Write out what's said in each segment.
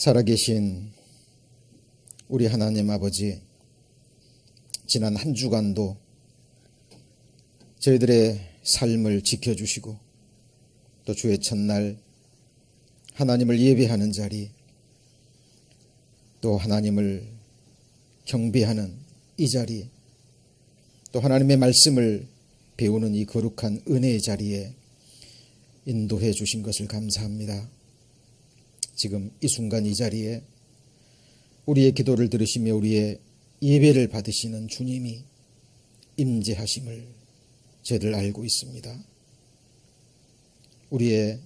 살아계신 우리 하나님 아버지, 지난 한 주간도 저희들의 삶을 지켜주시고 또 주의 첫날 하나님을 예배하는 자리, 또 하나님을 경배하는 이 자리, 또 하나님의 말씀을 배우는 이 거룩한 은혜의 자리에 인도해 주신 것을 감사합니다. 지금 이 순간 이 자리에 우리의 기도를 들으시며 우리의 예배를 받으시는 주님이 임재하심을 저희들 알고 있습니다. 우리의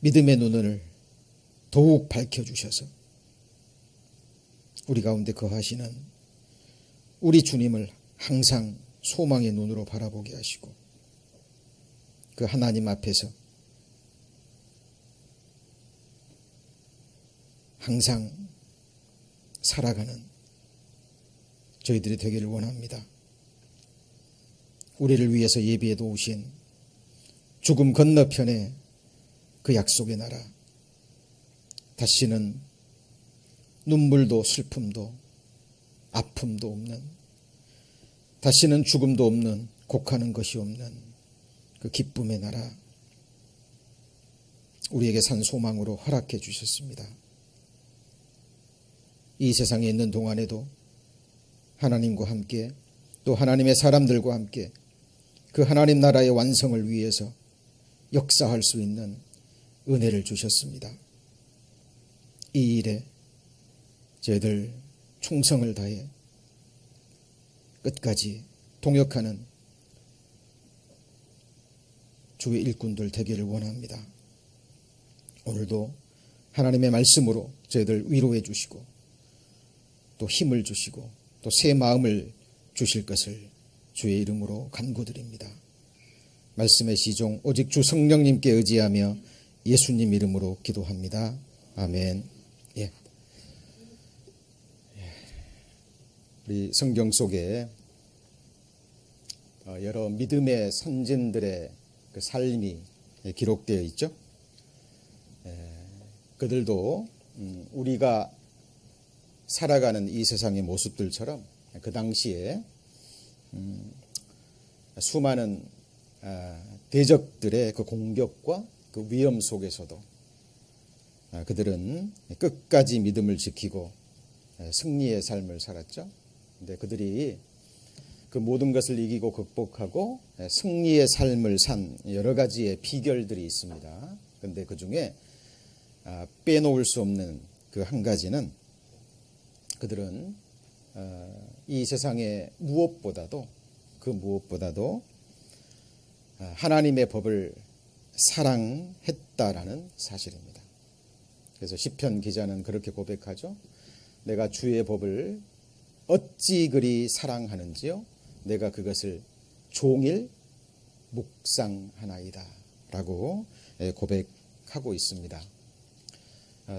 믿음의 눈을 더욱 밝혀주셔서 우리 가운데 거하시는 우리 주님을 항상 소망의 눈으로 바라보게 하시고 그 하나님 앞에서 항상 살아가는 저희들이 되기를 원합니다. 우리를 위해서 예비해 놓으신 죽음 건너편에 그 약속의 나라, 다시는 눈물도 슬픔도 아픔도 없는, 다시는 죽음도 없는, 곡하는 것이 없는 그 기쁨의 나라, 우리에게 산 소망으로 허락해 주셨습니다. 이 세상에 있는 동안에도 하나님과 함께 또 하나님의 사람들과 함께 그 하나님 나라의 완성을 위해서 역사할 수 있는 은혜를 주셨습니다. 이 일에 저희들 충성을 다해 끝까지 동역하는 주의 일꾼들 되기를 원합니다. 오늘도 하나님의 말씀으로 저희들 위로해 주시고 또 힘을 주시고 또 새 마음을 주실 것을 주의 이름으로 간구드립니다. 말씀의 시종 오직 주 성령님께 의지하며 예수님 이름으로 기도합니다. 아멘. 예. 우리 성경 속에 여러 믿음의 선진들의 그 삶이 기록되어 있죠. 그들도 우리가 살아가는 이 세상의 모습들처럼 그 당시에 수많은 대적들의 그 공격과 그 위험 속에서도 그들은 끝까지 믿음을 지키고 승리의 삶을 살았죠. 근데 그들이 그 모든 것을 이기고 극복하고 승리의 삶을 산 여러 가지의 비결들이 있습니다. 그런데 그 중에 빼놓을 수 없는 그 한 가지는 그들은 이 세상의 무엇보다도 하나님의 법을 사랑했다라는 사실입니다. 그래서 시편 기자는 그렇게 고백하죠. 내가 주의 법을 어찌 그리 사랑하는지요. 내가 그것을 종일 묵상하나이다 라고 고백하고 있습니다.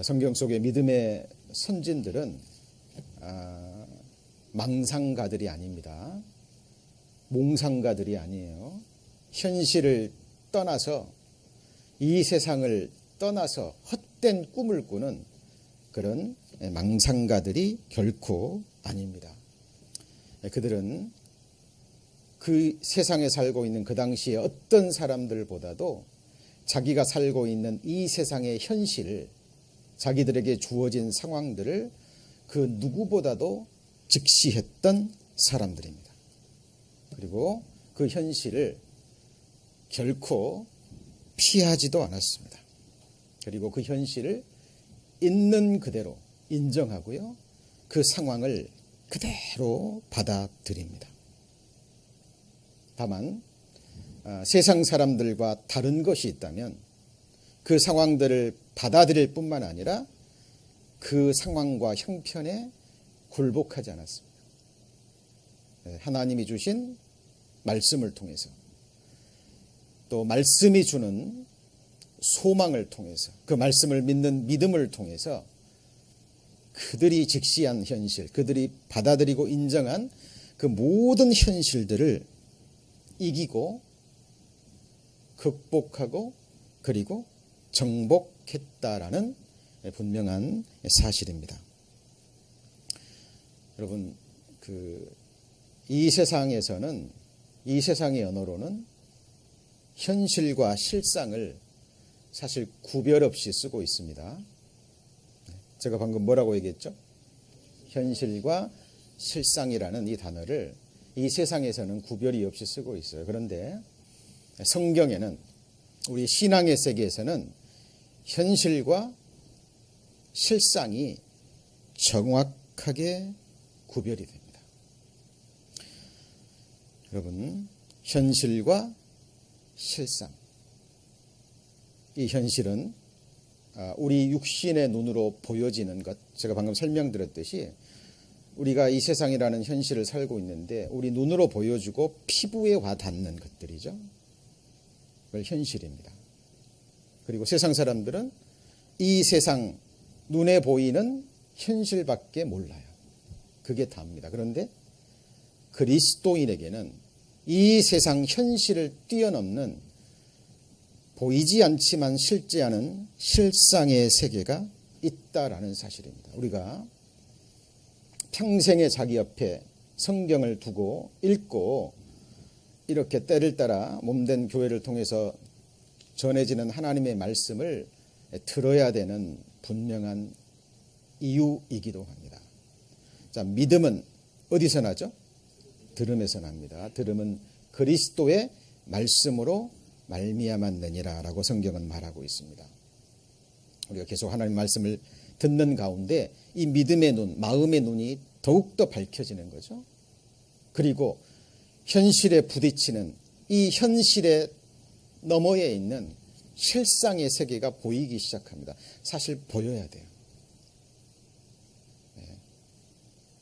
성경 속의 믿음의 선진들은 망상가들이 아닙니다. 몽상가들이 아니에요. 현실을 떠나서 이 세상을 떠나서 헛된 꿈을 꾸는 그런 망상가들이 결코 아닙니다. 그들은 그 세상에 살고 있는 그 당시에 어떤 사람들보다도 자기가 살고 있는 이 세상의 현실, 자기들에게 주어진 상황들을 그 누구보다도 직시했던 사람들입니다. 그리고 그 현실을 결코 피하지도 않았습니다. 그리고 그 현실을 있는 그대로 인정하고요. 그 상황을 그대로 받아들입니다. 다만 세상 사람들과 다른 것이 있다면 그 상황들을 받아들일 뿐만 아니라 그 상황과 형편에 굴복하지 않았습니다. 하나님이 주신 말씀을 통해서 또 말씀이 주는 소망을 통해서 그 말씀을 믿는 믿음을 통해서 그들이 직시한 현실, 그들이 받아들이고 인정한 그 모든 현실들을 이기고 극복하고 그리고 정복했다라는 분명한 사실입니다. 여러분, 이 세상에서는, 이 세상의 언어로는 현실과 실상을 사실 구별 없이 쓰고 있습니다. 제가 방금 뭐라고 얘기했죠? 현실과 실상이라는 이 단어를 이 세상에서는 구별이 없이 쓰고 있어요. 그런데 성경에는, 우리 신앙의 세계에서는 현실과 실상이 정확하게 구별이 됩니다. 여러분, 현실과 실상. 이 현실은 우리 육신의 눈으로 보여지는 것, 제가 방금 설명드렸듯이 우리가 이 세상이라는 현실을 살고 있는데 우리 눈으로 보여주고 피부에 와닿는 것들이죠. 그걸 현실입니다. 그리고 세상 사람들은 이 세상 눈에 보이는 현실밖에 몰라요. 그게 다입니다. 그런데 그리스도인에게는 이 세상 현실을 뛰어넘는 보이지 않지만 실제하는 실상의 세계가 있다라는 사실입니다. 우리가 평생에 자기 옆에 성경을 두고 읽고 이렇게 때를 따라 몸된 교회를 통해서 전해지는 하나님의 말씀을 들어야 되는 분명한 이유이기도 합니다. 자, 믿음은 어디서 나죠? 들음에서 납니다. 들음은 그리스도의 말씀으로 말미암았느니라라고 성경은 말하고 있습니다. 우리가 계속 하나님 말씀을 듣는 가운데 이 믿음의 눈, 마음의 눈이 더욱더 밝혀지는 거죠. 그리고 현실에 부딪히는 이 현실의 너머에 있는 실상의 세계가 보이기 시작합니다. 사실 보여야 돼요.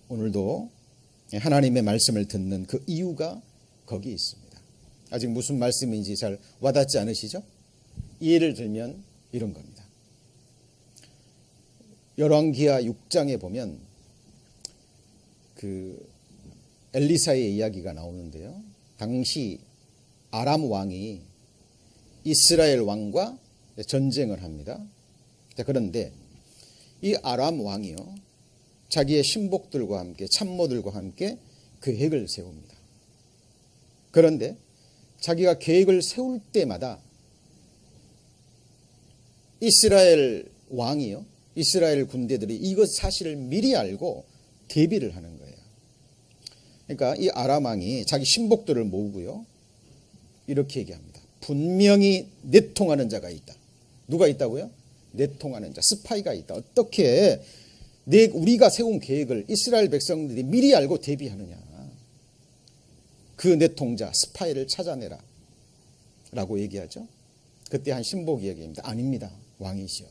오늘도 하나님의 말씀을 듣는 그 이유가 거기 있습니다. 아직 무슨 말씀인지 잘 와닿지 않으시죠? 예를 들면 이런 겁니다. 열왕기하 6장에 보면 엘리사의 이야기가 나오는데요. 당시 아람 왕이 이스라엘 왕과 전쟁을 합니다. 그런데 이 아람 왕이요, 자기의 신복들과 함께, 참모들과 함께 계획을 세웁니다. 그런데 자기가 계획을 세울 때마다 이스라엘 왕이요, 이스라엘 군대들이 이것 사실을 미리 알고 대비를 하는 거예요. 그러니까 이 아람 왕이 자기 신복들을 모으고요, 이렇게 얘기합니다. 분명히 내통하는 자가 있다. 누가 있다고요? 내통하는 자, 스파이가 있다. 어떻게 우리가 세운 계획을 이스라엘 백성들이 미리 알고 대비하느냐. 그 내통자, 스파이를 찾아내라 라고 얘기하죠. 그때 한 신복이 얘기합니다. 아닙니다. 왕이시여.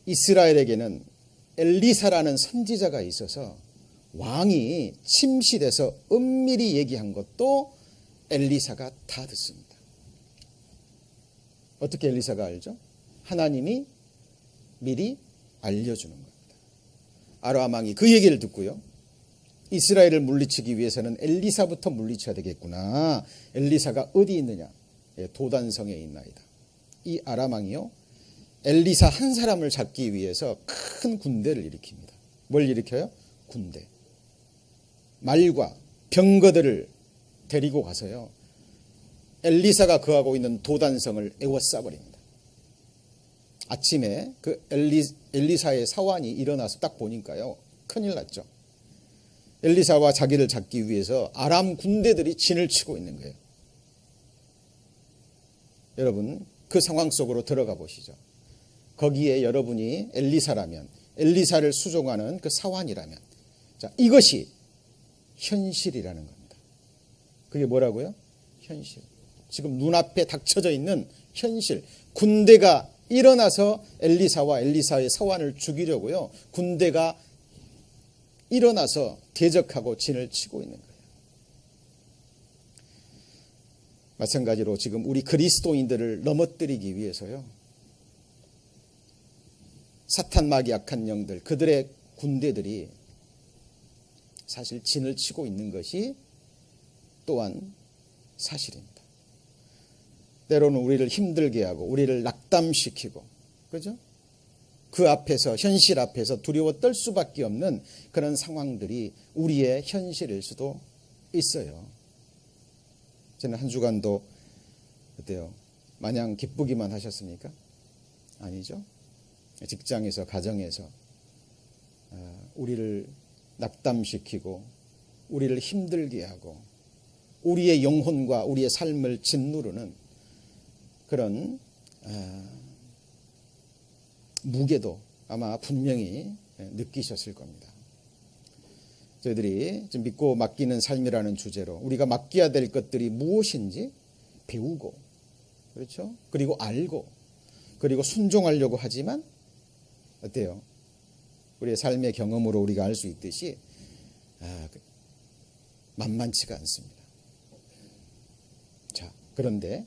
이스라엘에게는 엘리사라는 선지자가 있어서 왕이 침실에서 은밀히 얘기한 것도 엘리사가 다 듣습니다. 어떻게 엘리사가 알죠? 하나님이 미리 알려주는 겁니다. 아람 왕이 그 얘기를 듣고요, 이스라엘을 물리치기 위해서는 엘리사부터 물리쳐야 되겠구나. 엘리사가 어디 있느냐? 도단성에 있나이다. 이 아람 왕이요, 엘리사 한 사람을 잡기 위해서 큰 군대를 일으킵니다. 뭘 일으켜요? 군대. 말과 병거들을 데리고 가서요, 엘리사가 거하고 있는 도단성을 에워싸버립니다. 아침에 그 엘리사의 사환이 일어나서 딱 보니까요, 큰일 났죠. 엘리사와 자기를 잡기 위해서 아람 군대들이 진을 치고 있는 거예요. 여러분, 그 상황 속으로 들어가 보시죠. 거기에 여러분이 엘리사라면, 엘리사를 수종하는 그 사환이라면, 자, 이것이 현실이라는 겁니다. 그게 뭐라고요? 현실. 지금 눈앞에 닥쳐져 있는 현실. 군대가 일어나서 엘리사와 엘리사의 사환을 죽이려고요, 군대가 일어나서 대적하고 진을 치고 있는 거예요. 마찬가지로 지금 우리 그리스도인들을 넘어뜨리기 위해서요, 사탄막이 약한 영들, 그들의 군대들이 사실 진을 치고 있는 것이 또한 사실입니다. 때로는 우리를 힘들게 하고 우리를 낙담시키고, 그죠? 그 앞에서, 현실 앞에서 두려워 떨 수밖에 없는 그런 상황들이 우리의 현실일 수도 있어요. 저는 한 주간도 어때요? 마냥 기쁘기만 하셨습니까? 아니죠. 직장에서, 가정에서 우리를 낙담시키고 우리를 힘들게 하고 우리의 영혼과 우리의 삶을 짓누르는 그런 무게도 아마 분명히 느끼셨을 겁니다. 저희들이 지금 믿고 맡기는 삶이라는 주제로 우리가 맡겨야 될 것들이 무엇인지 배우고, 그렇죠? 그리고 알고, 그리고 순종하려고 하지만 어때요? 우리의 삶의 경험으로 우리가 알 수 있듯이 만만치가 않습니다. 자, 그런데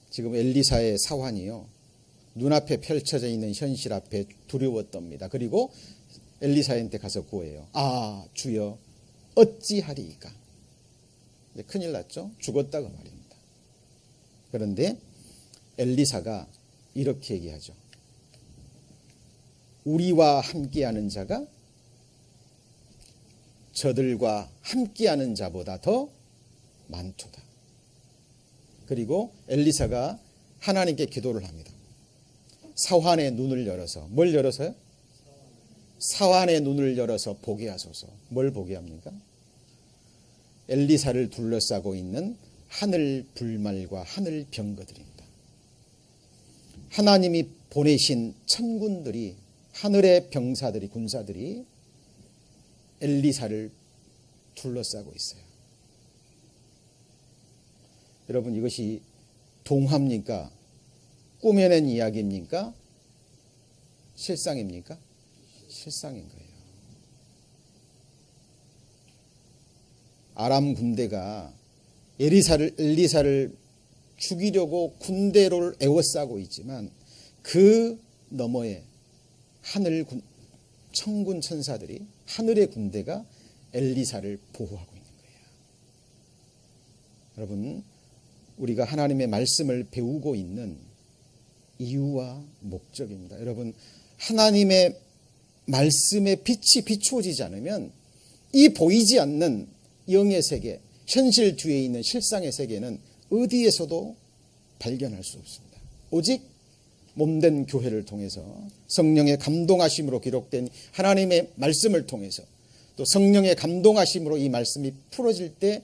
지금 엘리사의 사환이요, 눈앞에 펼쳐져 있는 현실 앞에 두려워 떱니다. 그리고 엘리사한테 가서 구해요. 아, 주여 어찌하리이까. 큰일 났죠. 죽었다고 말입니다. 그런데 엘리사가 이렇게 얘기하죠. 우리와 함께하는 자가 저들과 함께하는 자보다 더 많도다. 그리고 엘리사가 하나님께 기도를 합니다. 사환의 눈을 열어서, 뭘 열어서요? 사환의 눈을 열어서 보게 하소서. 뭘 보게 합니까? 엘리사를 둘러싸고 있는 하늘 불말과 하늘 병거들입니다. 하나님이 보내신 천군들이, 하늘의 병사들이, 군사들이 엘리사를 둘러싸고 있어요. 여러분, 이것이 동화입니까? 꾸며낸 이야기입니까? 실상입니까? 실상인 거예요. 아람 군대가 엘리사를 죽이려고 군대를 에워싸고 있지만 그 너머에 천군 천사들이, 하늘의 군대가 엘리사를 보호하고 있는 거예요. 여러분, 우리가 하나님의 말씀을 배우고 있는 이유와 목적입니다. 여러분, 하나님의 말씀의 빛이 비추어지지 않으면 이 보이지 않는 영의 세계, 현실 뒤에 있는 실상의 세계는 어디에서도 발견할 수 없습니다. 오직 몸된 교회를 통해서, 성령의 감동하심으로 기록된 하나님의 말씀을 통해서, 또 성령의 감동하심으로 이 말씀이 풀어질 때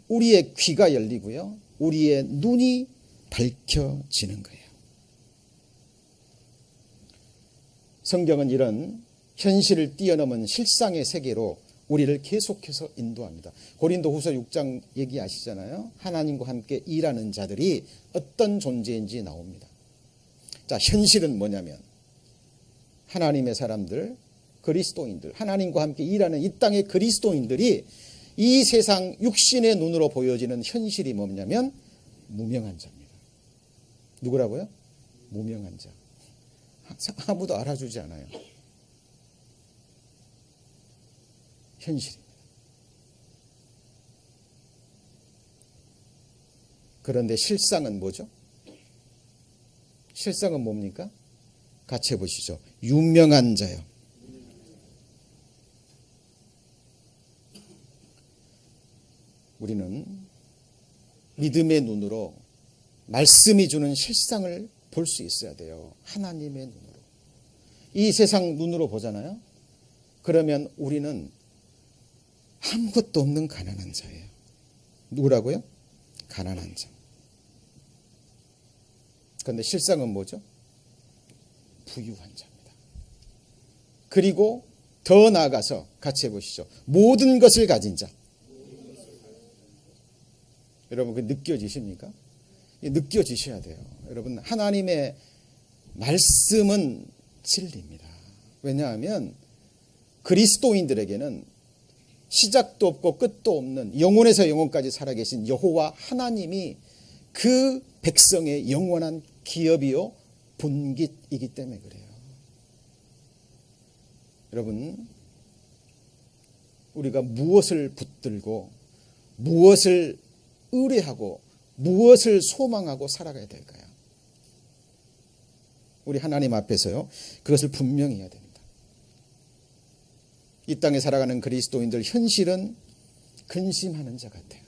우리의 귀가 열리고요, 우리의 눈이 밝혀지는 거예요. 성경은 이런 현실을 뛰어넘은 실상의 세계로 우리를 계속해서 인도합니다. 고린도후서 6장 얘기 아시잖아요. 하나님과 함께 일하는 자들이 어떤 존재인지 나옵니다. 자, 현실은 뭐냐면 하나님의 사람들, 그리스도인들, 하나님과 함께 일하는 이 땅의 그리스도인들이 이 세상 육신의 눈으로 보여지는 현실이 뭐냐면 무명한 자입니다. 누구라고요? 무명한 자. 아무도 알아주지 않아요. 현실입니다. 그런데 실상은 뭐죠? 실상은 뭡니까? 같이 해보시죠. 유명한 자요. 우리는 믿음의 눈으로 말씀이 주는 실상을 볼 수 있어야 돼요. 하나님의 눈으로. 이 세상 눈으로 보잖아요. 그러면 우리는 아무것도 없는 가난한 자예요. 누구라고요? 가난한 자. 그런데 실상은 뭐죠? 부유한 자입니다. 그리고 더 나아가서 같이 해보시죠. 모든 것을 가진 자. 여러분, 그 느껴지십니까? 느껴지셔야 돼요. 여러분, 하나님의 말씀은 진리입니다. 왜냐하면 그리스도인들에게는 시작도 없고 끝도 없는 영원에서 영원까지 살아계신 여호와 하나님이 그 백성의 영원한 기업이요 본깃이기 때문에 그래요. 여러분, 우리가 무엇을 붙들고 무엇을 의뢰하고 무엇을 소망하고 살아가야 될까요? 우리 하나님 앞에서요. 그것을 분명히 해야 됩니다. 이 땅에 살아가는 그리스도인들 현실은 근심하는 자 같아요.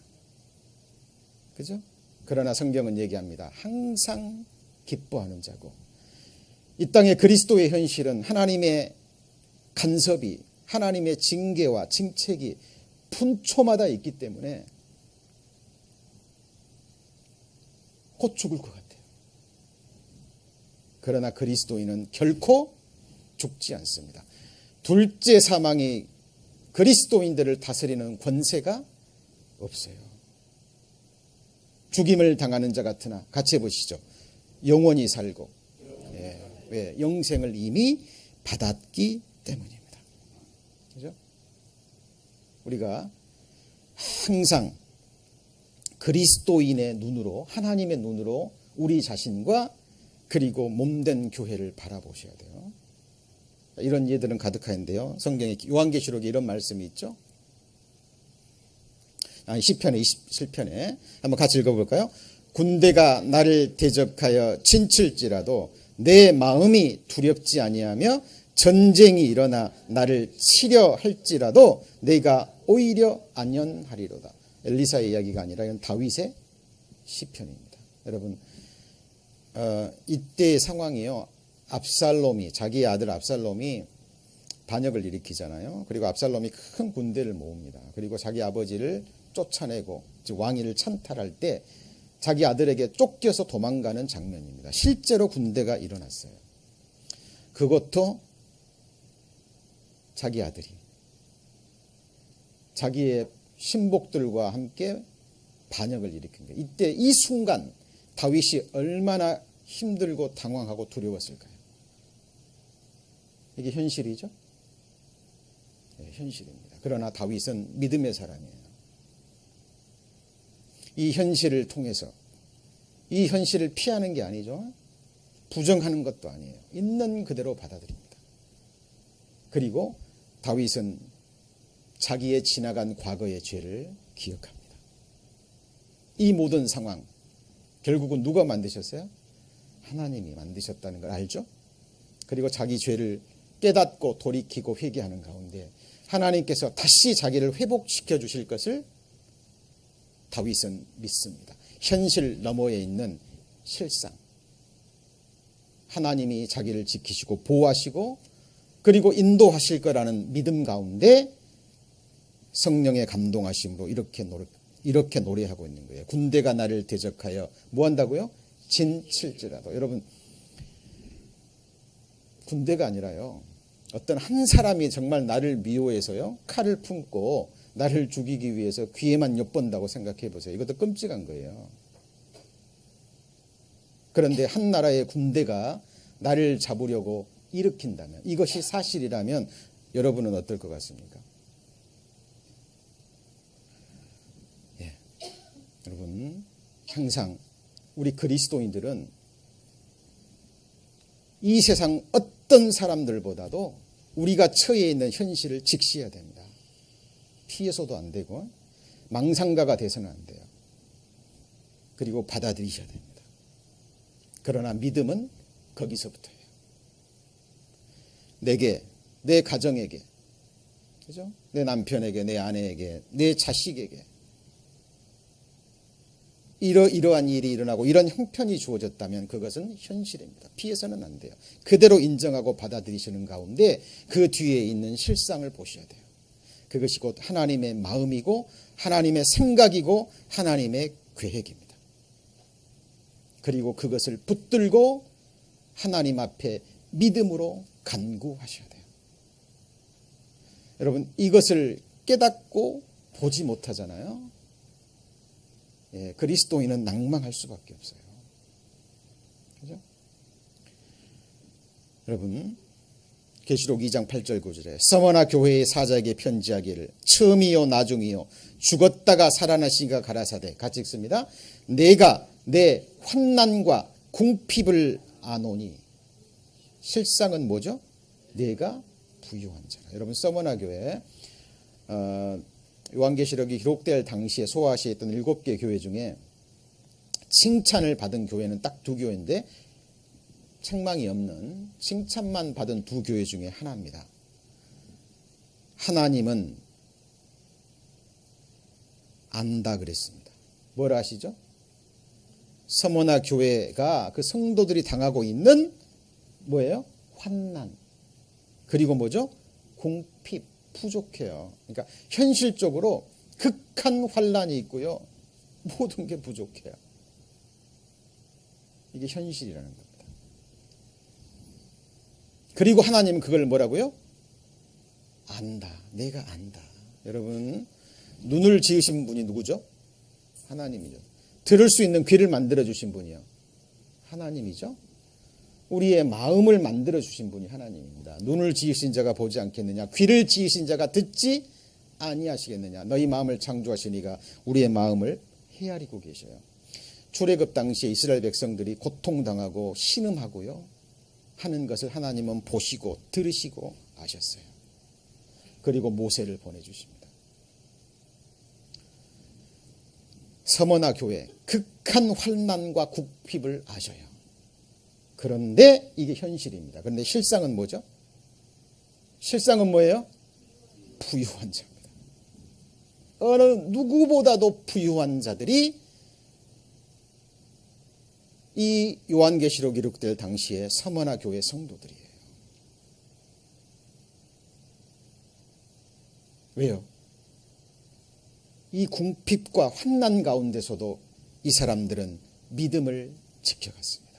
그죠? 그러나 성경은 얘기합니다. 항상 기뻐하는 자고, 이 땅의 그리스도의 현실은 하나님의 간섭이, 하나님의 징계와 징책이 분초마다 있기 때문에 곧 죽을 것 같아요. 그러나 그리스도인은 결코 죽지 않습니다. 둘째 사망이 그리스도인들을 다스리는 권세가 없어요. 죽임을 당하는 자 같으나 같이 해보시죠. 영원히 살고, 왜? 영생을 이미 받았기 때문입니다. 그죠? 우리가 항상 그리스도인의 눈으로, 하나님의 눈으로 우리 자신과 그리고 몸된 교회를 바라보셔야 돼요. 이런 예들은 가득한데요. 성경에 요한계시록에 이런 말씀이 있죠. 시편에 27편에 한번 같이 읽어볼까요? 군대가 나를 대적하여 진칠지라도 내 마음이 두렵지 아니하며 전쟁이 일어나 나를 치려 할지라도 내가 오히려 안연하리로다. 엘리사의 이야기가 아니라 이건 다윗의 시편입니다. 여러분, 이때의 상황이요. 압살롬이, 자기의 아들 압살롬이 반역을 일으키잖아요. 그리고 압살롬이 큰 군대를 모읍니다. 그리고 자기 아버지를 쫓아내고 왕위를 찬탈할 때 자기 아들에게 쫓겨서 도망가는 장면입니다. 실제로 군대가 일어났어요. 그것도 자기 아들이 자기의 신복들과 함께 반역을 일으킨 거예요. 이때 이 순간 다윗이 얼마나 힘들고 당황하고 두려웠을까요? 이게 현실이죠? 네, 현실입니다. 그러나 다윗은 믿음의 사람이에요. 이 현실을 통해서, 이 현실을 피하는 게 아니죠. 부정하는 것도 아니에요. 있는 그대로 받아들입니다. 그리고 다윗은 자기의 지나간 과거의 죄를 기억합니다. 이 모든 상황, 결국은 누가 만드셨어요? 하나님이 만드셨다는 걸 알죠? 그리고 자기 죄를 깨닫고 돌이키고 회개하는 가운데 하나님께서 다시 자기를 회복시켜 주실 것을 다윗은 믿습니다. 현실 너머에 있는 실상, 하나님이 자기를 지키시고 보호하시고 그리고 인도하실 거라는 믿음 가운데 성령의 감동하심으로 이렇게 노래하고 있는 거예요. 군대가 나를 대적하여 뭐 한다고요? 진칠지라도. 여러분, 군대가 아니라요, 어떤 한 사람이 정말 나를 미워해서요 칼을 품고 나를 죽이기 위해서 귀에만 엿본다고 생각해 보세요. 이것도 끔찍한 거예요. 그런데 한 나라의 군대가 나를 잡으려고 일으킨다면, 이것이 사실이라면 여러분은 어떨 것 같습니까? 여러분, 항상 우리 그리스도인들은 이 세상 어떤 사람들보다도 우리가 처해 있는 현실을 직시해야 됩니다. 피해서도 안 되고 망상가가 돼서는 안 돼요. 그리고 받아들이셔야 됩니다. 그러나 믿음은 거기서부터예요. 내게, 내 가정에게, 그죠? 내 남편에게, 내 아내에게, 내 자식에게 이러한 일이 일어나고 이런 형편이 주어졌다면 그것은 현실입니다. 피해서는 안 돼요. 그대로 인정하고 받아들이시는 가운데 그 뒤에 있는 실상을 보셔야 돼요. 그것이 곧 하나님의 마음이고 하나님의 생각이고 하나님의 계획입니다. 그리고 그것을 붙들고 하나님 앞에 믿음으로 간구하셔야 돼요. 여러분, 이것을 깨닫고 보지 못하잖아요. 그리스도인은 낭망할 수밖에 없어요. 그죠? 여러분, 계시록 2장 8절 9절에 서머나 교회의 사자에게 편지하기를 처음이요 나중이요 죽었다가 살아나시니가 가라사대, 같이 읽습니다. 내가 내 환난과 궁핍을 아노니. 실상은 뭐죠? 내가 부유한 자라. 여러분, 서머나 교회 요한계시록이 기록될 당시에 소아시아에 있던 7개 교회 중에 칭찬을 받은 교회는 딱 2교회인데 책망이 없는 칭찬만 받은 두 교회 중에 하나입니다. 하나님은 안다 그랬습니다. 뭘 아시죠? 서머나 교회가 그 성도들이 당하고 있는 뭐예요? 환난. 그리고 뭐죠? 궁핍, 부족해요. 그러니까 현실적으로 극한 환난이 있고요. 모든 게 부족해요. 이게 현실이라는 겁니다. 그리고 하나님은 그걸 뭐라고요? 안다. 내가 안다. 여러분, 눈을 지으신 분이 누구죠? 하나님이죠. 들을 수 있는 귀를 만들어주신 분이요. 하나님이죠. 우리의 마음을 만들어주신 분이 하나님입니다. 눈을 지으신 자가 보지 않겠느냐? 귀를 지으신 자가 듣지 아니하시겠느냐? 너희 마음을 창조하신 이가 우리의 마음을 헤아리고 계셔요. 출애굽 당시에 이스라엘 백성들이 고통당하고 신음하고요. 하는 것을 하나님은 보시고 들으시고 아셨어요. 그리고 모세를 보내주십니다. 서머나 교회 극한 환난과 궁핍을 아셔요. 그런데 이게 현실입니다. 그런데 실상은 뭐죠? 실상은 뭐예요? 부유한 자입니다. 어느 누구보다도 부유한 자들이 이 요한계시록 기록될 당시에 서머나 교회 성도들이에요. 왜요? 이 궁핍과 환난 가운데서도 이 사람들은 믿음을 지켜갔습니다.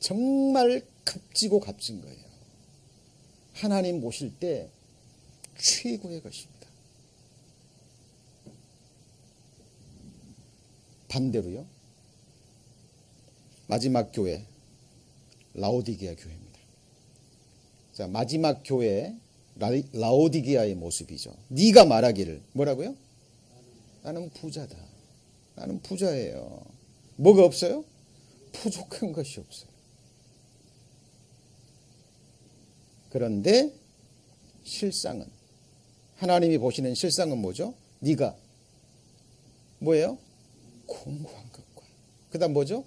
정말 값지고 값진 거예요. 하나님 모실 때 최고의 것입니다. 반대로요. 마지막 교회 라오디게아 교회입니다. 자, 마지막 교회 라오디게아의 모습이죠. 네가 말하기를 뭐라고요? 나는 부자다. 나는 부자예요. 뭐가 없어요? 부족한 것이 없어요. 그런데 실상은 하나님이 보시는 실상은 뭐죠? 네가 뭐예요? 공고한 것과 그다음 뭐죠?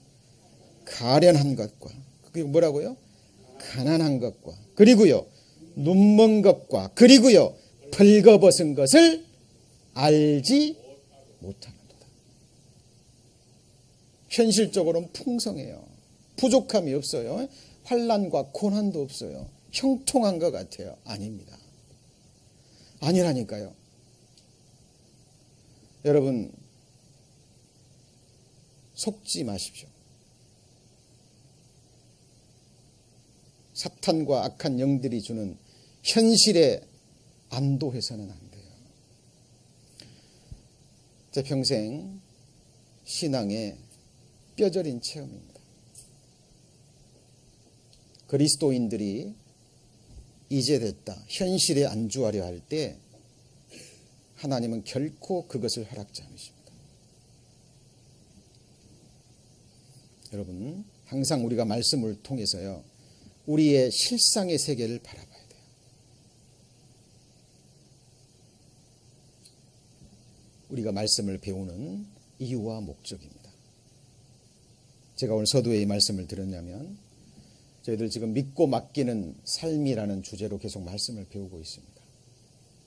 가련한 것과 그리고 뭐라고요? 가난한 것과 그리고요 눈먼 것과 그리고요 벌거벗은 것을 알지 못하는도다. 현실적으로는 풍성해요. 부족함이 없어요. 환난과 고난도 없어요. 형통한 것 같아요. 아닙니다. 아니라니까요. 여러분 속지 마십시오. 사탄과 악한 영들이 주는 현실에 안도해서는 안 돼요. 제 평생 신앙의 뼈저린 체험입니다. 그리스도인들이 이제 됐다, 현실에 안주하려 할 때 하나님은 결코 그것을 허락지 않으십니다. 여러분, 항상 우리가 말씀을 통해서요, 우리의 실상의 세계를 바라봐야 돼요. 우리가 말씀을 배우는 이유와 목적입니다. 제가 오늘 서두에 이 말씀을 들었냐면 저희들 지금 믿고 맡기는 삶이라는 주제로 계속 말씀을 배우고 있습니다.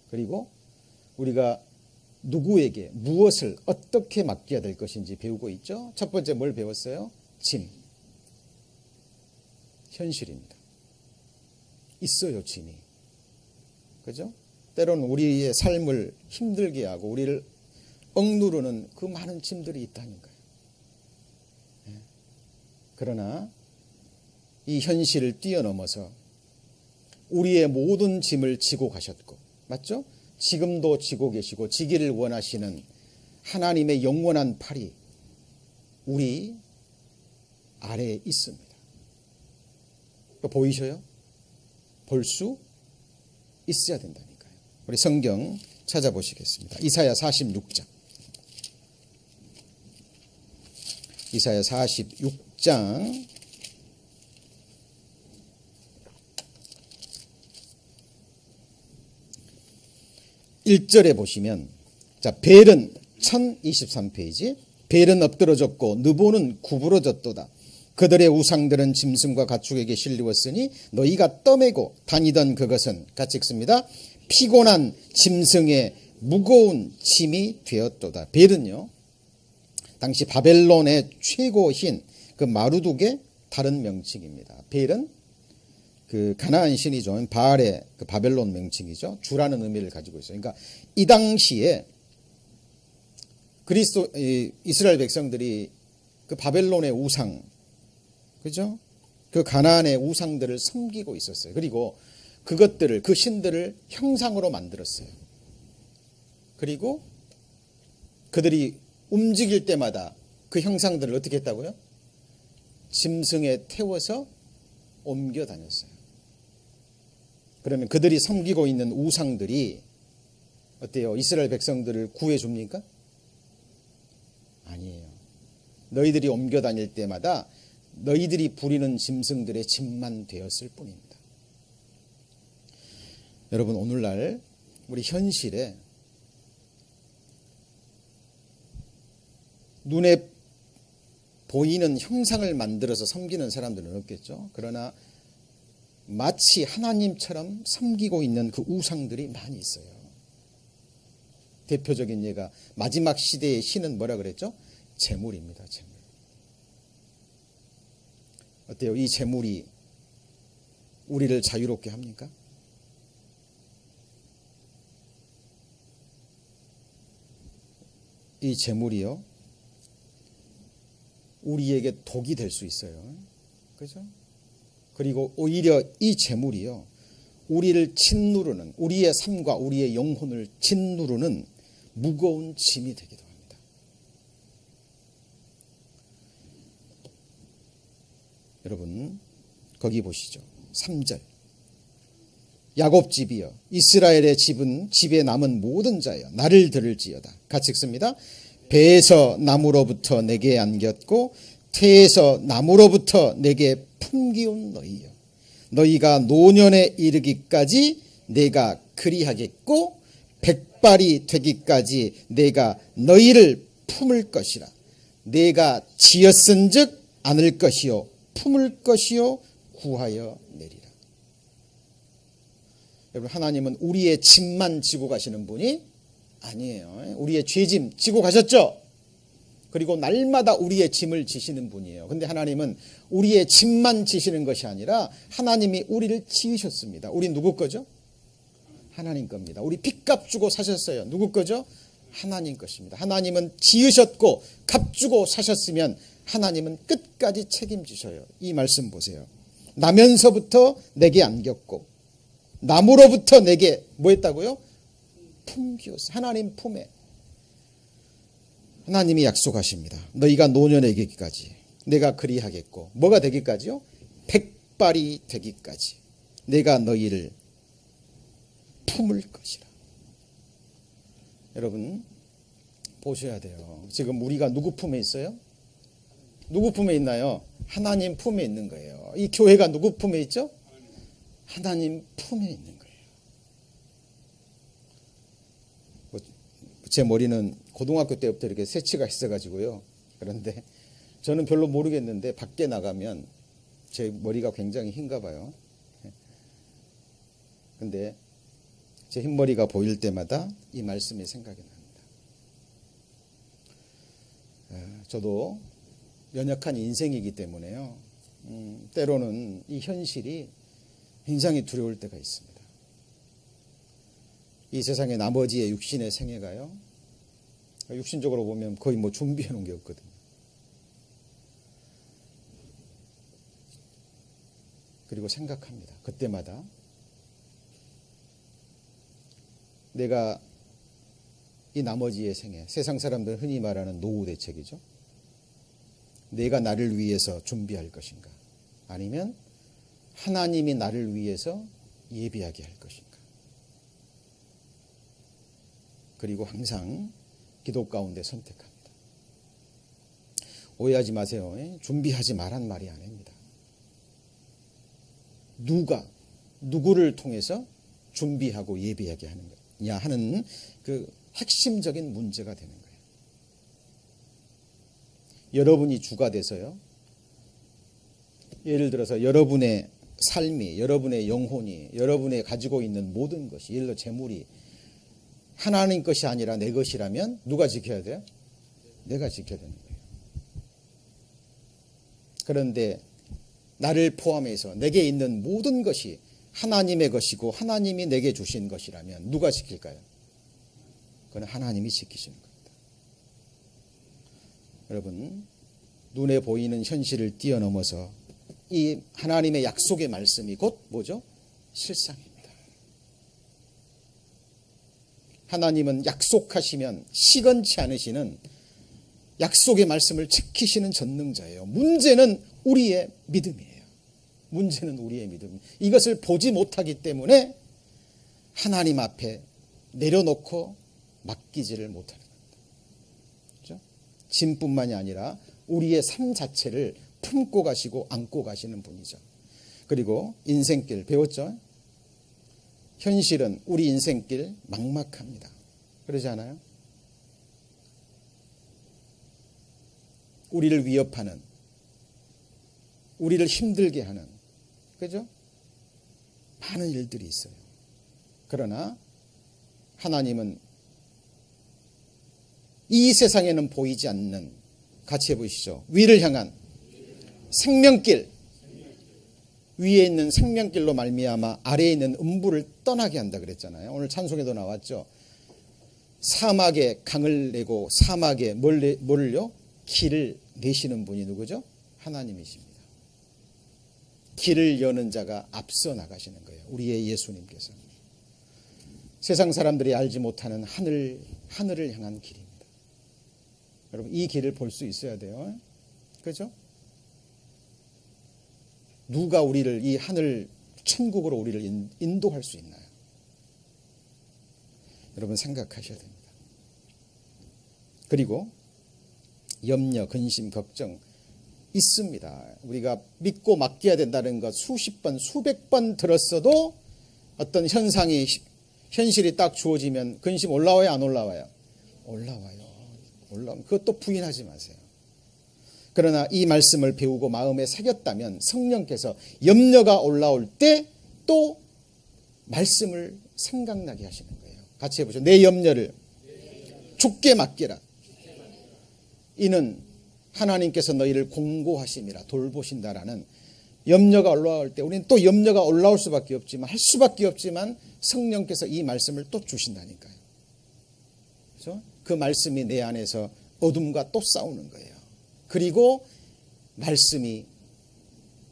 그리고 우리가 누구에게 무엇을 어떻게 맡겨야 될 것인지 배우고 있죠. 첫 번째 뭘 배웠어요? 짐. 현실입니다. 있어요, 짐이. 그죠? 때로는 우리의 삶을 힘들게 하고 우리를 억누르는 그 많은 짐들이 있다니까요. 그러나 이 현실을 뛰어넘어서 우리의 모든 짐을 지고 가셨고, 맞죠? 지금도 지고 계시고 지기를 원하시는 하나님의 영원한 팔이 우리 아래에 있습니다. 보이셔요? 볼 수 있어야 된다니까요. 우리 성경 찾아보시겠습니다. 이사야 46장. 이사야 46장 1절에 보시면, 자, 벨은 1023페이지. 벨은 엎드러졌고 느보는 구부러졌도다. 그들의 우상들은 짐승과 가축에게 실리웠으니 너희가 떠매고 다니던 그것은 같이 읽습니다. 피곤한 짐승의 무거운 짐이 되었도다. 벨은요, 당시 바벨론의 최고신 그 마루둑의 다른 명칭입니다. 벨은 그 가나안 신이죠. 바알의 그 바벨론 명칭이죠. 주라는 의미를 가지고 있어요. 그러니까 이 당시에 이스라엘 백성들이 그 바벨론의 우상, 그죠? 그 가나안의 우상들을 섬기고 있었어요. 그리고 그것들을, 그 신들을 형상으로 만들었어요. 그리고 그들이 움직일 때마다 그 형상들을 어떻게 했다고요? 짐승에 태워서 옮겨 다녔어요. 그러면 그들이 섬기고 있는 우상들이 어때요? 이스라엘 백성들을 구해줍니까? 아니에요. 너희들이 옮겨 다닐 때마다 너희들이 부리는 짐승들의 짐만 되었을 뿐입니다. 여러분, 오늘날 우리 현실에 눈에 보이는 형상을 만들어서 섬기는 사람들은 없겠죠. 그러나 마치 하나님처럼 섬기고 있는 그 우상들이 많이 있어요. 대표적인 예가 마지막 시대의 신은 뭐라 그랬죠? 재물입니다. 재물. 어때요? 이 재물이 우리를 자유롭게 합니까? 이 재물이요, 우리에게 독이 될 수 있어요. 그죠? 그리고 오히려 이 재물이요, 우리를 짓누르는, 우리의 삶과 우리의 영혼을 짓누르는 무거운 짐이 되기도 합니다. 여러분, 거기 보시죠. 3절. 야곱 집이여, 이스라엘의 집은 집에 남은 모든 자여 나를 들을지어다. 같이 읽습니다. 배에서 나무로부터 내게 안겼고 태에서 나무로부터 내게 품기운 너희여, 너희가 노년에 이르기까지 내가 그리하겠고 백발이 되기까지 내가 너희를 품을 것이라. 내가 지었은즉 안을 것이요 품을 것이요 구하여 내리라. 여러분, 하나님은 우리의 짐만 지고 가시는 분이 아니에요. 우리의 죄짐 지고 가셨죠? 그리고 날마다 우리의 짐을 지시는 분이에요. 근데 하나님은 우리의 짐만 지시는 것이 아니라 하나님이 우리를 지으셨습니다. 우리 누구 거죠? 하나님 겁니다. 우리 빚값 주고 사셨어요. 누구 거죠? 하나님 것입니다. 하나님은 지으셨고 값 주고 사셨으면 하나님은 끝까지 책임지셔요. 이 말씀 보세요. 나면서부터 내게 안겼고 나무로부터 내게 뭐 했다고요? 품기었어요. 하나님 품에. 하나님이 약속하십니다. 너희가 노년에 이르기까지 내가 그리하겠고 뭐가 되기까지요? 백발이 되기까지 내가 너희를 품을 것이라. 여러분, 보셔야 돼요. 지금 우리가 누구 품에 있어요? 누구 품에 있나요? 하나님 품에 있는 거예요. 이 교회가 누구 품에 있죠? 하나님 품에 있는 거예요. 제 머리는 고등학교 때부터 이렇게 새치가 있어가지고요. 그런데 저는 별로 모르겠는데 밖에 나가면 제 머리가 굉장히 흰가 봐요. 근데 제 흰머리가 보일 때마다 이 말씀이 생각이 납니다. 저도 연약한 인생이기 때문에요. 때로는 이 현실이 굉장히 두려울 때가 있습니다. 이 세상의 나머지의 육신의 생애가요, 육신적으로 보면 거의 뭐 준비해 놓은 게 없거든요. 그리고 생각합니다. 그때마다 내가 이 나머지의 생애, 세상 사람들은 흔히 말하는 노후 대책이죠. 내가 나를 위해서 준비할 것인가, 아니면 하나님이 나를 위해서 예비하게 할 것인가. 그리고 항상 기도 가운데 선택합니다. 오해하지 마세요. 준비하지 말란 말이 아닙니다. 누구를 통해서 준비하고 예비하게 하는 거냐 하는 그 핵심적인 문제가 되는 거예요. 여러분이 주가 돼서요, 예를 들어서 여러분의 삶이, 여러분의 영혼이, 여러분의 가지고 있는 모든 것이, 예를 들어 재물이 하나님 것이 아니라 내 것이라면 누가 지켜야 돼요? 내가 지켜야 되는 거예요. 그런데 나를 포함해서 내게 있는 모든 것이 하나님의 것이고 하나님이 내게 주신 것이라면 누가 지킬까요? 그건 하나님이 지키시는 겁니다. 여러분, 눈에 보이는 현실을 뛰어넘어서 이 하나님의 약속의 말씀이 곧 뭐죠? 실상입니다. 하나님은 약속하시면 시건치 않으시는 약속의 말씀을 지키시는 전능자예요. 문제는 우리의 믿음이에요. 문제는 우리의 믿음. 이것을 보지 못하기 때문에 하나님 앞에 내려놓고 맡기지를 못하는 겁니다. 그렇죠? 짐뿐만이 아니라 우리의 삶 자체를 품고 가시고 안고 가시는 분이죠. 그리고 인생길 배웠죠? 현실은 우리 인생길 막막합니다. 그러지 않아요? 우리를 위협하는, 우리를 힘들게 하는, 그죠? 많은 일들이 있어요. 그러나 하나님은 이 세상에는 보이지 않는, 같이 해보시죠. 위를 향한 생명길, 위에 있는 생명길로 말미암아 아래에 있는 음부를 떠나게 한다 그랬잖아요. 오늘 찬송에도 나왔죠. 사막에 강을 내고 사막에 뭘요? 길을 내시는 분이 누구죠? 하나님이십니다. 길을 여는 자가 앞서 나가시는 거예요. 우리의 예수님께서. 세상 사람들이 알지 못하는 하늘을 향한 길입니다. 여러분, 이 길을 볼 수 있어야 돼요. 그렇죠? 누가 우리를 이 하늘 천국으로 우리를 인도할 수 있나요? 여러분 생각하셔야 됩니다. 그리고 염려, 근심, 걱정 있습니다. 우리가 믿고 맡겨야 된다는 것 수십 번, 수백 번 들었어도 어떤 현실이 딱 주어지면 근심 올라와요, 안 올라와요? 올라와요. 그것도 부인하지 마세요. 그러나 이 말씀을 배우고 마음에 새겼다면 성령께서 염려가 올라올 때 또 말씀을 생각나게 하시는 거예요. 같이 해보죠. 내 염려를 주께 맡기라. 이는 하나님께서 너희를 공고하심이라, 돌보신다라는, 염려가 올라올 때 우리는 또 염려가 올라올 수밖에 없지만, 할 수밖에 없지만 성령께서 이 말씀을 또 주신다니까요. 그렇죠? 그 말씀이 내 안에서 어둠과 또 싸우는 거예요. 그리고 말씀이,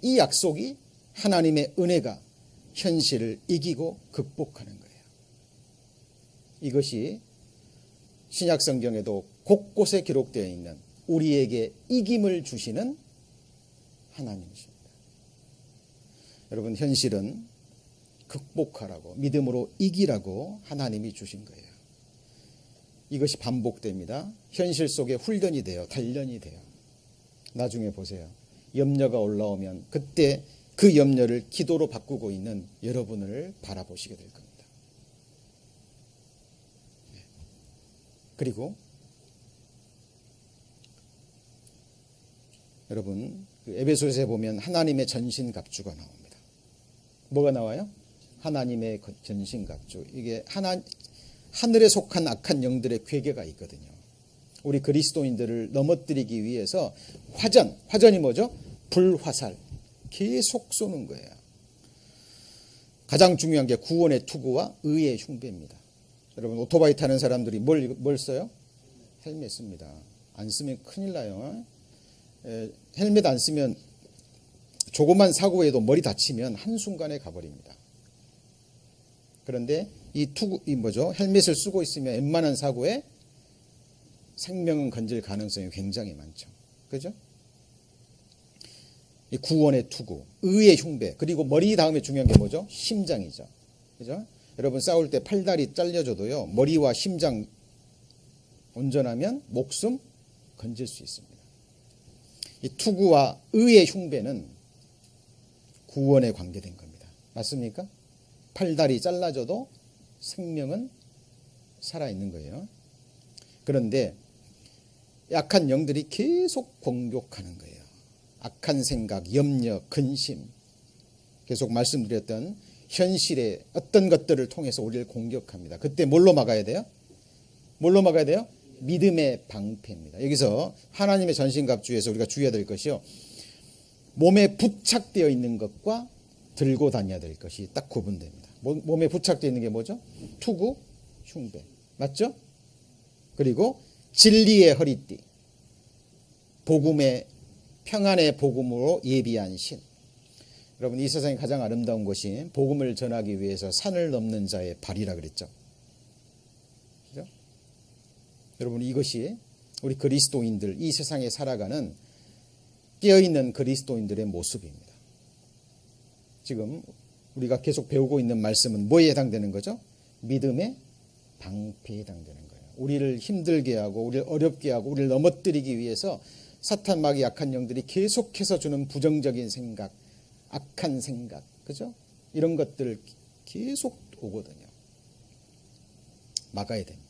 이 약속이, 하나님의 은혜가 현실을 이기고 극복하는 거예요. 이것이 신약 성경에도 곳곳에 기록되어 있는 우리에게 이김을 주시는 하나님이십니다. 여러분, 현실은 극복하라고, 믿음으로 이기라고 하나님이 주신 거예요. 이것이 반복됩니다. 현실 속에 훈련이 돼요. 단련이 돼요. 나중에 보세요. 염려가 올라오면 그때 그 염려를 기도로 바꾸고 있는 여러분을 바라보시게 될 겁니다. 그리고 여러분, 에베소서에 보면 하나님의 전신갑주가 나옵니다. 뭐가 나와요? 하나님의 전신갑주. 이게 하늘에 속한 악한 영들의 괴계가 있거든요. 우리 그리스도인들을 넘어뜨리기 위해서 화전이 뭐죠? 불화살 계속 쏘는 거예요. 가장 중요한 게 구원의 투구와 의의 흉배입니다. 여러분, 오토바이 타는 사람들이 뭘 써요? 헬멧 씁니다. 안 쓰면 큰일 나요. 헬멧 안 쓰면 조그만 사고에도 머리 다치면 한순간에 가버립니다. 그런데 헬멧을 쓰고 있으면 웬만한 사고에 생명은 건질 가능성이 굉장히 많죠. 그죠? 이 구원의 투구, 의의 흉배, 그리고 머리 다음에 중요한 게 뭐죠? 심장이죠. 그죠? 여러분, 싸울 때 팔다리 잘려줘도요, 머리와 심장 온전하면 목숨 건질 수 있습니다. 이 투구와 의의 흉배는 구원에 관계된 겁니다. 맞습니까? 팔다리 잘라져도 생명은 살아있는 거예요. 그런데 약한 영들이 계속 공격하는 거예요. 악한 생각, 염려, 근심, 계속 말씀드렸던 현실의 어떤 것들을 통해서 우리를 공격합니다. 그때 뭘로 막아야 돼요? 뭘로 막아야 돼요? 믿음의 방패입니다. 여기서 하나님의 전신갑주에서 우리가 주의해야 될 것이요, 몸에 부착되어 있는 것과 들고 다녀야 될 것이 딱 구분됩니다. 몸에 부착되어 있는 게 뭐죠? 투구, 흉배. 맞죠? 그리고 진리의 허리띠, 복음의, 평안의 복음으로 예비한 신. 여러분, 이 세상에 가장 아름다운 것이 복음을 전하기 위해서 산을 넘는 자의 발이라 그랬죠. 그죠? 여러분, 이것이 우리 그리스도인들, 이 세상에 살아가는 깨어있는 그리스도인들의 모습입니다. 지금 우리가 계속 배우고 있는 말씀은 뭐에 해당되는 거죠? 믿음의 방패에 해당되는 거예요. 우리를 힘들게 하고 우리를 어렵게 하고 우리를 넘어뜨리기 위해서 사탄 마귀 약한 영들이 계속해서 주는 부정적인 생각, 악한 생각, 그죠? 이런 것들을 계속 오거든요. 막아야 됩니다.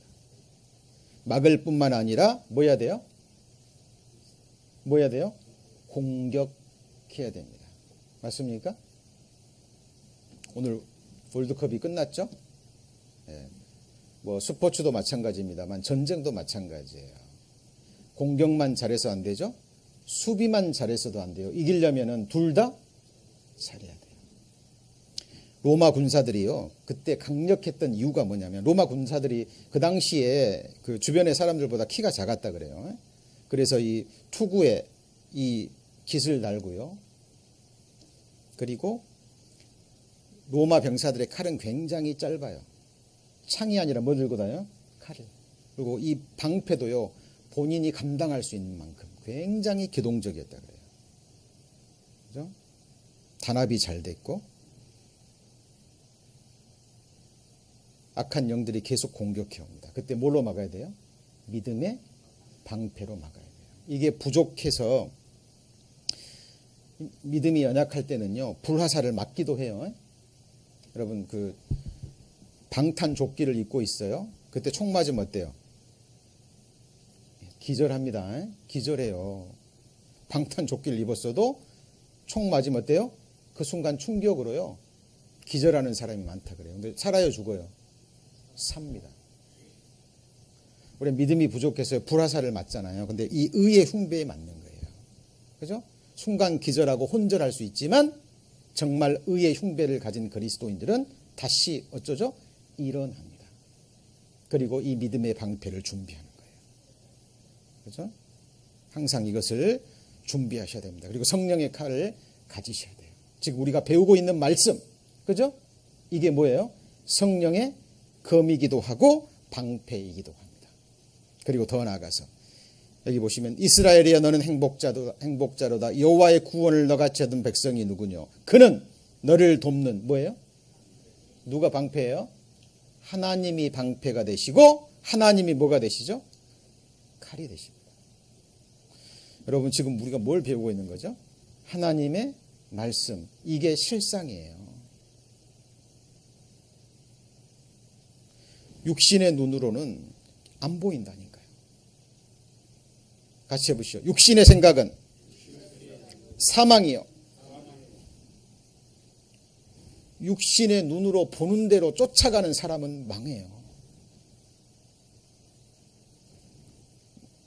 막을 뿐만 아니라 뭐 해야 돼요? 뭐 해야 돼요? 공격해야 됩니다. 맞습니까? 오늘 월드컵이 끝났죠? 네. 뭐 스포츠도 마찬가지입니다만 전쟁도 마찬가지예요. 공격만 잘해서 안 되죠? 수비만 잘해서도 안 돼요. 이기려면은 둘 다 잘해야 돼요. 로마 군사들이요, 그때 강력했던 이유가 뭐냐면, 로마 군사들이 그 당시에 그 주변의 사람들보다 키가 작았다 그래요. 그래서 이 투구에 이 깃을 달고요, 그리고 로마 병사들의 칼은 굉장히 짧아요. 창이 아니라 뭐 들고 다녀요? 칼을. 그리고 이 방패도요, 본인이 감당할 수 있는 만큼 굉장히 기동적이었다 그래요. 그죠? 단합이 잘 됐고, 악한 영들이 계속 공격해 옵니다. 그때 뭘로 막아야 돼요? 믿음의 방패로 막아야 돼요. 이게 부족해서 믿음이 연약할 때는요, 불화살을 맞기도 해요. 여러분, 그 방탄 조끼를 입고 있어요. 그때 총 맞으면 어때요? 기절합니다. 기절해요. 방탄 조끼를 입었어도 총 맞으면 어때요? 그 순간 충격으로요, 기절하는 사람이 많다 그래요. 근데 살아요, 죽어요? 삽니다. 우리 믿음이 부족해서 불화살을 맞잖아요. 근데 이 의의 흉배에 맞는 거예요. 그죠? 순간 기절하고 혼절할 수 있지만 정말 의의 흉배를 가진 그리스도인들은 다시 어쩌죠? 일어납니다. 그리고 이 믿음의 방패를 준비하는 거예요. 그죠? 항상 이것을 준비하셔야 됩니다. 그리고 성령의 칼을 가지셔야 돼요. 지금 우리가 배우고 있는 말씀, 그죠? 이게 뭐예요? 성령의 검이기도 하고 방패이기도 합니다. 그리고 더 나아가서 여기 보시면, 이스라엘이여 너는 행복자로다. 여호와의 구원을 너같이 얻은 백성이 누구뇨? 그는 너를 돕는 뭐예요? 누가 방패예요? 하나님이 방패가 되시고, 하나님이 뭐가 되시죠? 칼이 되십니다. 여러분, 지금 우리가 뭘 배우고 있는 거죠? 하나님의 말씀, 이게 실상이에요. 육신의 눈으로는 안 보인다니까요. 같이 해보시죠. 육신의 생각은 사망이요. 육신의 눈으로 보는 대로 쫓아가는 사람은 망해요.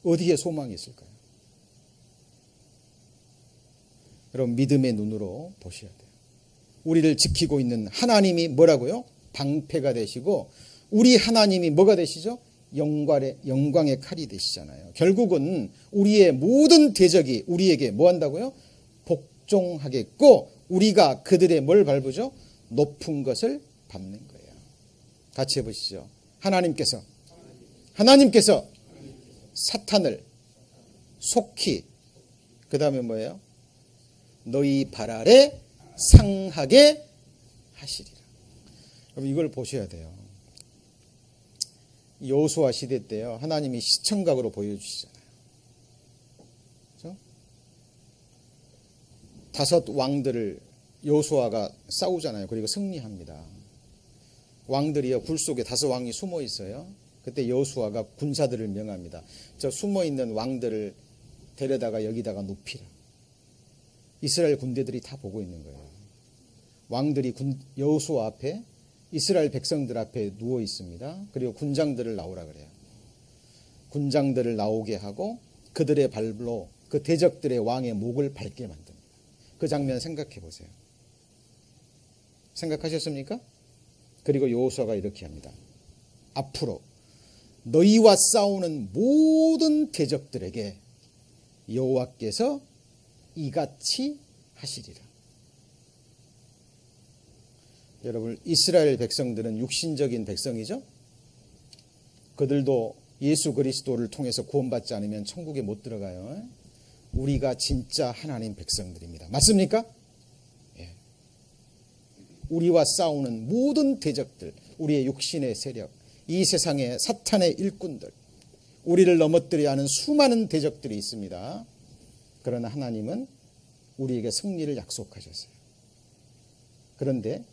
어디에 소망이 있을까요? 여러분, 믿음의 눈으로 보셔야 돼요. 우리를 지키고 있는 하나님이 뭐라고요? 방패가 되시고, 우리 하나님이 뭐가 되시죠? 영광의 칼이 되시잖아요. 결국은 우리의 모든 대적이 우리에게 뭐 한다고요? 복종하겠고, 우리가 그들의 뭘 밟으죠? 높은 것을 밟는 거예요. 같이 해보시죠. 하나님께서 사탄을 속히, 그 다음에 뭐예요? 너희 발 아래 상하게 하시리라. 여러분, 이걸 보셔야 돼요. 여호수아 시대 때요, 하나님이 시청각으로 보여주시잖아요. 그렇죠? 5 왕들을 여호수아가 싸우잖아요. 그리고 승리합니다. 왕들이요, 굴 속에 5 왕이 숨어 있어요. 그때 여호수아가 군사들을 명합니다. 저 숨어 있는 왕들을 데려다가 여기다가 눕히라. 이스라엘 군대들이 다 보고 있는 거예요. 왕들이 여호수아 앞에 이스라엘 백성들 앞에 누워 있습니다. 그리고 군장들을 나오라 그래요. 군장들을 나오게 하고 그들의 발로 그 대적들의 왕의 목을 밟게 만듭니다. 그 장면 생각해 보세요. 생각하셨습니까? 그리고 여호수아가 이렇게 합니다. 앞으로 너희와 싸우는 모든 대적들에게 여호와께서 이같이 하시리라. 여러분, 이스라엘 백성들은 육신적인 백성이죠. 그들도 예수 그리스도를 통해서 구원받지 않으면 천국에 못 들어가요. 우리가 진짜 하나님 백성들입니다. 맞습니까? 예. 우리와 싸우는 모든 대적들, 우리의 육신의 세력, 이 세상의 사탄의 일꾼들, 우리를 넘어뜨려야 하는 수많은 대적들이 있습니다. 그러나 하나님은 우리에게 승리를 약속하셨어요. 그런데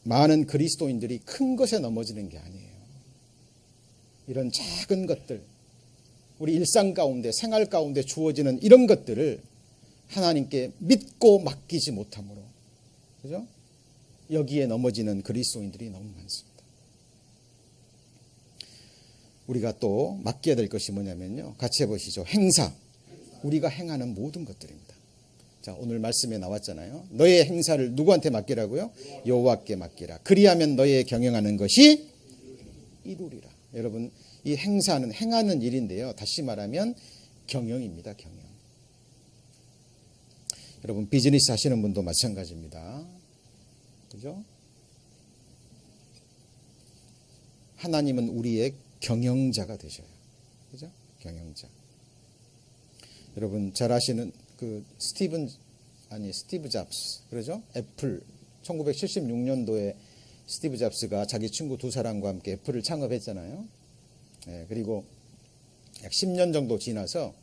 많은 그리스도인들이 큰 것에 넘어지는 게 아니에요. 이런 작은 것들, 우리 일상 가운데, 생활 가운데 주어지는 이런 것들을 하나님께 믿고 맡기지 못함으로, 그죠? 여기에 넘어지는 그리스도인들이 너무 많습니다. 우리가 또 맡겨야 될 것이 뭐냐면요. 같이 해보시죠. 행사. 우리가 행하는 모든 것들입니다. 자, 오늘 말씀에 나왔잖아요. 너의 행사를 누구한테 맡기라고요? 여호와께 맡기라. 그리하면 너의 경영하는 것이 이루리라. 여러분, 이 행사는 행하는 일인데요. 다시 말하면 경영입니다. 경영. 여러분, 비즈니스 하시는 분도 마찬가지입니다. 그죠? 하나님은 우리의 경영자가 되셔요. 그죠? 경영자. 여러분 잘 아시는 그 스티브 잡스, 그러죠? 애플 1976년도에 스티브 잡스가 자기 친구 두 사람과 함께 애플을 창업했잖아요. 네, 그리고 약 10년 정도 지나서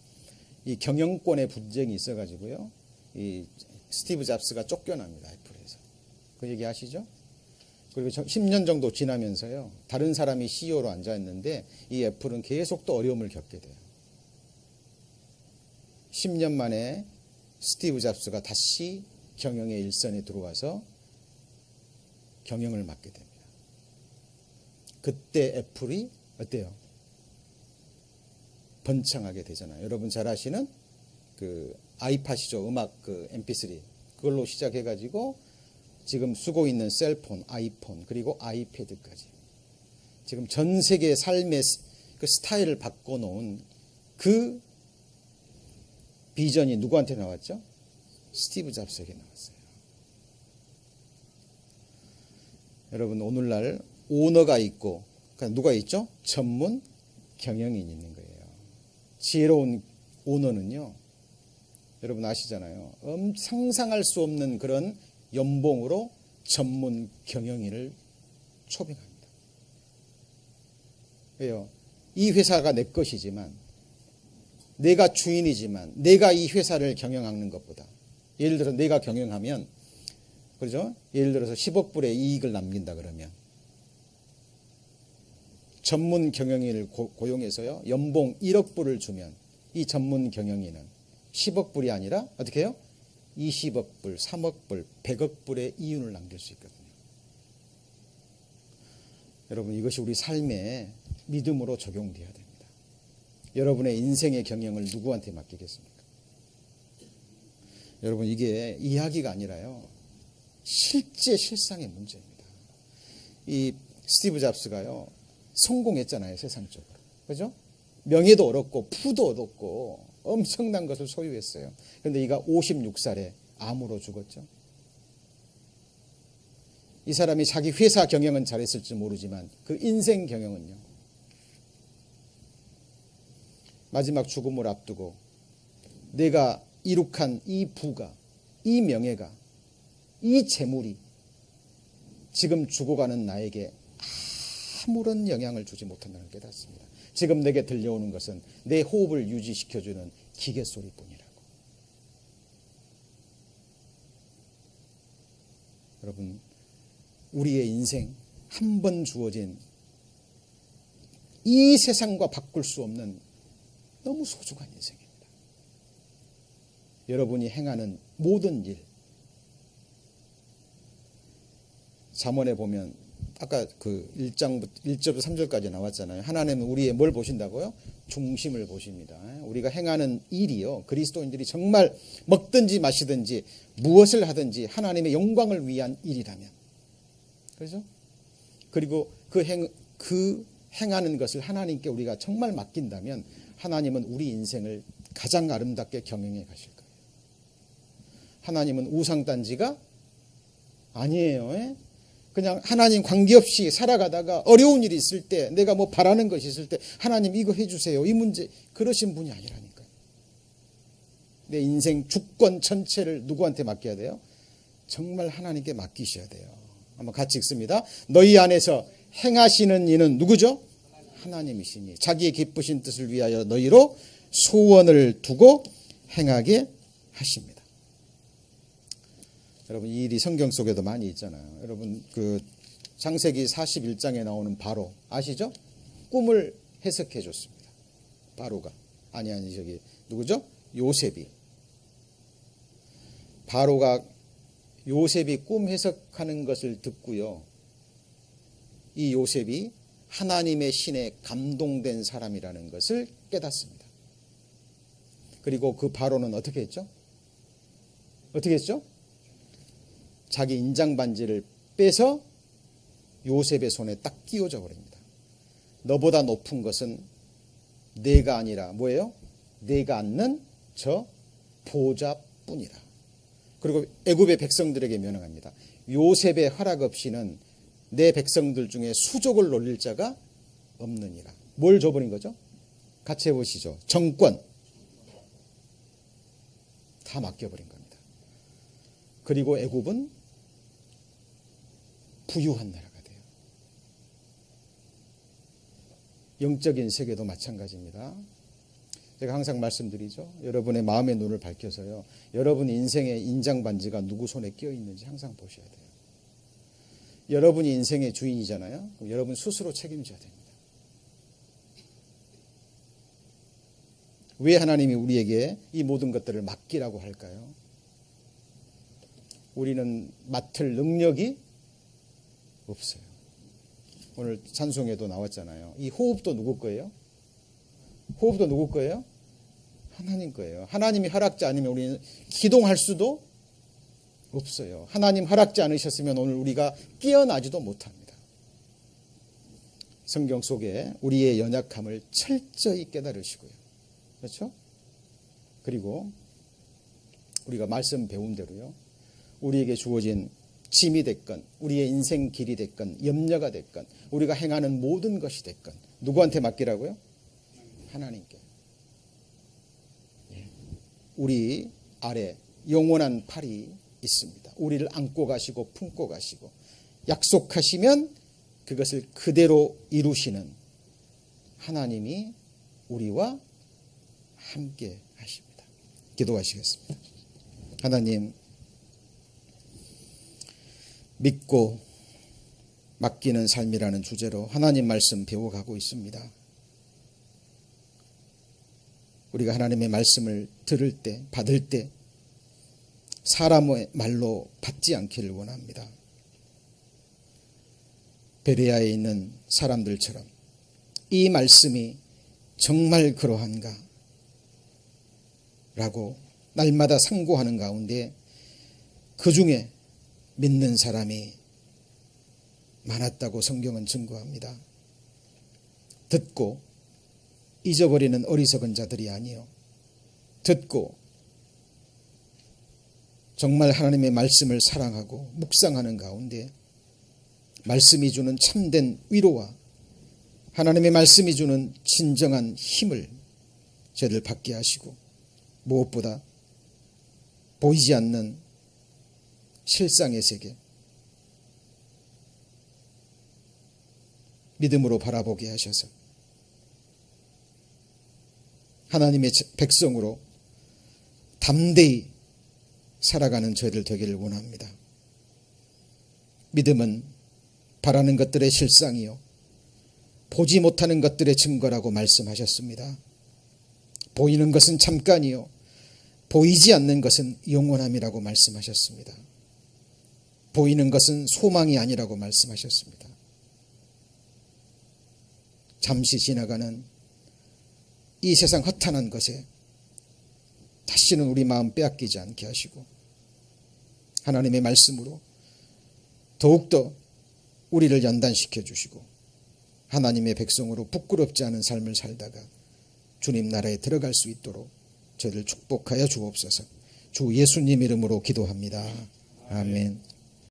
이 경영권의 분쟁이 있어가지고요, 이 스티브 잡스가 쫓겨납니다. 애플에서. 그 얘기 아시죠? 그리고 10년 정도 지나면서요, 다른 사람이 CEO로 앉아있는데 이 애플은 계속 또 어려움을 겪게 돼요. 10년 만에 스티브 잡스가 다시 경영의 일선에 들어와서 경영을 맡게 됩니다. 그때 애플이 어때요? 번창하게 되잖아요. 여러분 잘 아시는 그 아이팟이죠. 음악 그 MP3. 그걸로 시작해가지고 지금 쓰고 있는 셀폰, 아이폰, 그리고 아이패드까지. 지금 전 세계 삶의 그 스타일을 바꿔놓은 그 비전이 누구한테 나왔죠? 스티브 잡스에게 나왔어요. 여러분 오늘날 오너가 있고, 그러니까 누가 있죠? 전문 경영인이 있는 거예요. 지혜로운 오너는요, 여러분 아시잖아요. 상상할 수 없는 그런 연봉으로 전문 경영인을 초빙합니다. 왜요? 이 회사가 내 것이지만, 내가 주인이지만, 내가 이 회사를 경영하는 것보다, 예를 들어서 내가 경영하면, 그렇죠? 예를 들어서 10억 불의 이익을 남긴다 그러면 전문 경영인을 고용해서요, 연봉 1억 불을 주면 이 전문 경영인은 10억 불이 아니라 어떻게 해요? 20억 불, 3억 불, 100억 불의 이윤을 남길 수 있거든요. 여러분 이것이 우리 삶에 믿음으로 적용되어야 됩니다. 여러분의 인생의 경영을 누구한테 맡기겠습니까? 여러분 이게 이야기가 아니라요, 실제 실상의 문제입니다. 이 스티브 잡스가요 성공했잖아요, 세상적으로. 그죠? 명예도 얻었고 부도 얻었고 엄청난 것을 소유했어요. 그런데 이가 56살에 암으로 죽었죠. 이 사람이 자기 회사 경영은 잘했을지 모르지만 그 인생 경영은요, 마지막 죽음을 앞두고 내가 이룩한 이 부가, 이 명예가, 이 재물이 지금 죽어가는 나에게 아무런 영향을 주지 못한다는 걸 깨닫습니다. 지금 내게 들려오는 것은 내 호흡을 유지시켜주는 기계 소리뿐이라고. 여러분 우리의 인생 한 번 주어진 이 세상과 바꿀 수 없는 너무 소중한 인생입니다. 여러분이 행하는 모든 일. 잠언에 보면 아까 그 1절부터 3절까지 나왔잖아요. 하나님은 우리의 뭘 보신다고요? 중심을 보십니다. 우리가 행하는 일이요, 그리스도인들이 정말 먹든지 마시든지 무엇을 하든지 하나님의 영광을 위한 일이라면, 그렇죠? 그리고 그 행하는 것을 하나님께 우리가 정말 맡긴다면 하나님은 우리 인생을 가장 아름답게 경영해 가실 거예요. 하나님은 우상단지가 아니에요. 그냥 하나님 관계없이 살아가다가 어려운 일이 있을 때, 내가 뭐 바라는 것이 있을 때 하나님 이거 해주세요, 이 문제, 그러신 분이 아니라니까요. 내 인생 주권 전체를 누구한테 맡겨야 돼요? 정말 하나님께 맡기셔야 돼요. 한번 같이 읽습니다. 너희 안에서 행하시는 이는 누구죠? 하나님이시니 자기의 기쁘신 뜻을 위하여 너희로 소원을 두고 행하게 하십니다. 여러분, 이 일이 성경 속에도 많이 있잖아요. 여러분, 그 창세기 41장에 나오는 바로 아시죠? 꿈을 해석해 줬습니다. 바로가 저기 누구죠? 요셉이. 바로가 요셉이 꿈 해석하는 것을 듣고요, 이 요셉이 하나님의 신에 감동된 사람이라는 것을 깨닫습니다. 그리고 그 바로는 어떻게 했죠? 어떻게 했죠? 자기 인장 반지를 빼서 요셉의 손에 딱 끼워져 버립니다. 너보다 높은 것은 내가 아니라 뭐예요? 내가 앉는 저 보좌뿐이라. 그리고 애굽의 백성들에게 명령합니다. 요셉의 허락 없이는 내 백성들 중에 수족을 놀릴 자가 없느니라. 뭘 줘버린 거죠? 같이 해보시죠. 정권 다 맡겨버린 겁니다. 그리고 애굽은 부유한 나라가 돼요. 영적인 세계도 마찬가지입니다. 제가 항상 말씀드리죠. 여러분의 마음의 눈을 밝혀서요, 여러분 인생의 인장 반지가 누구 손에 끼어 있는지 항상 보셔야 돼요. 여러분이 인생의 주인이잖아요. 그럼 여러분 스스로 책임져야 됩니다. 왜 하나님이 우리에게 이 모든 것들을 맡기라고 할까요? 우리는 맡을 능력이 없어요. 오늘 찬송에도 나왔잖아요. 이 호흡도 누구 거예요? 호흡도 누구 거예요? 하나님 거예요. 하나님이 허락지 않으면 우리는 기동할 수도 없어요. 하나님 허락지 않으셨으면 오늘 우리가 깨어나지도 못합니다. 성경 속에 우리의 연약함을 철저히 깨달으시고요. 그렇죠? 그리고 우리가 말씀 배운 대로요, 우리에게 주어진 짐이 됐건 우리의 인생 길이 됐건 염려가 됐건 우리가 행하는 모든 것이 됐건 누구한테 맡기라고요? 하나님께. 우리 아래 영원한 팔이 있습니다. 우리를 안고 가시고 품고 가시고 약속하시면 그것을 그대로 이루시는 하나님이 우리와 함께 하십니다. 기도하시겠습니다. 하나님, 믿고 맡기는 삶이라는 주제로 하나님 말씀 배워가고 있습니다. 우리가 하나님의 말씀을 들을 때, 받을 때 사람의 말로 받지 않기를 원합니다. 베레아에 있는 사람들처럼 이 말씀이 정말 그러한가? 라고 날마다 상고하는 가운데 그 중에 믿는 사람이 많았다고 성경은 증거합니다. 듣고 잊어버리는 어리석은 자들이 아니요, 듣고 정말 하나님의 말씀을 사랑하고 묵상하는 가운데 말씀이 주는 참된 위로와 하나님의 말씀이 주는 진정한 힘을 저희들 받게 하시고, 무엇보다 보이지 않는 실상의 세계 믿음으로 바라보게 하셔서 하나님의 백성으로 담대히 살아가는 저희들 되기를 원합니다. 믿음은 바라는 것들의 실상이요 보지 못하는 것들의 증거라고 말씀하셨습니다. 보이는 것은 잠깐이요 보이지 않는 것은 영원함이라고 말씀하셨습니다. 보이는 것은 소망이 아니라고 말씀하셨습니다. 잠시 지나가는 이 세상 허탄한 것에 다시는 우리 마음 빼앗기지 않게 하시고 하나님의 말씀으로 더욱더 우리를 연단시켜 주시고 하나님의 백성으로 부끄럽지 않은 삶을 살다가 주님 나라에 들어갈 수 있도록 저희를 축복하여 주옵소서. 주 예수님 이름으로 기도합니다. 아멘.